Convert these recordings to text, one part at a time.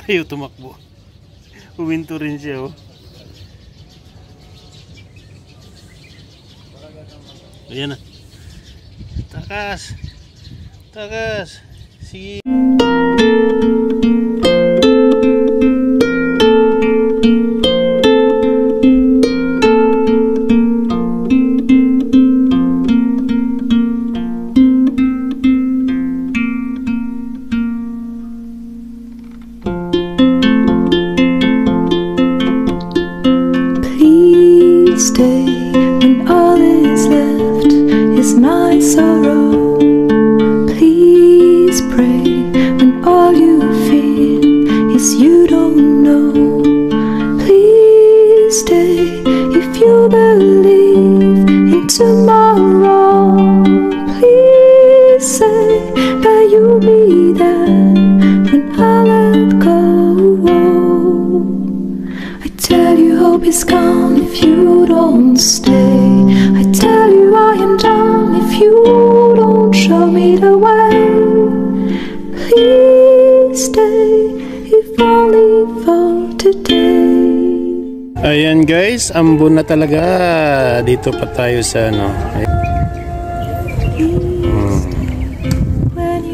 Ayaw tumakbo. Huminto rin siya, oh. Ayan na. Takas. Takas. Sige. Stay when all is left is my sorrow. Please pray when all you feel is you don't know. Please stay if you believe in tomorrow. Please say that you'll be there when I let go. I tell you hope is gone if you don't stay. I tell you I am done if you don't show me the way. Please stay if only for today. Ayan guys, ambon na talaga. Dito pa tayo sa ano.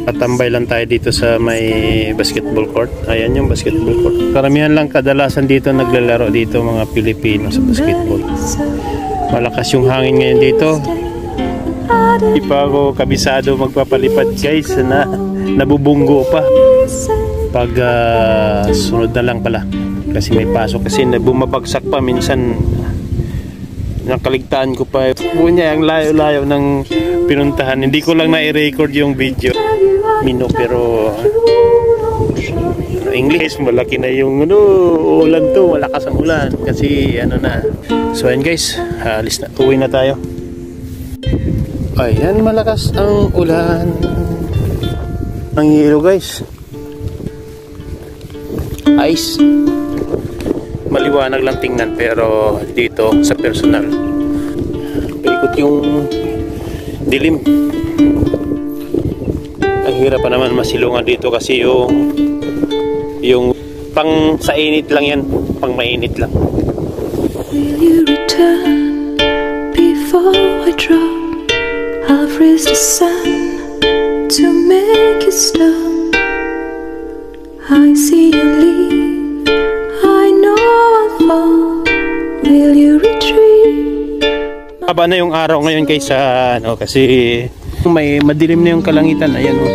Patambay lang tayo dito sa may basketball court. Ayan yung basketball court. Karamihan lang kadalasan dito naglalaro dito mga Pilipino sa basketball. Malakas yung hangin ngayon dito. Hindi pa ako kabisado magpapalipad guys na nabubunggo pa. Pag sunod na lang pala. Kasi may pasok kasi bumabagsak pa minsan. Nakaligtaan ko pa. Punya ang layo-layo ng pinuntahan. Hindi ko lang na-record yung video. Mino pero English malaki na yung ulan to, malakas ang ulan kasi ano na. So ayan guys, alis na, uwi na tayo. Ayan, malakas ang ulan. Ang hilo guys, ice. Maliwanag lang tingnan pero dito sa personal paikot yung dilim. Ang hirap pa naman masilungan dito kasi yung pang sa init lang yan, pang mainit lang. Will you return before I drop? I'll freeze the sun to make you stop. I see you leave, I know I'll fall. Will you retreat? Haba na yung araw ngayon kaysa ano kasi may madilim na yung kalangitan. Ayan oh.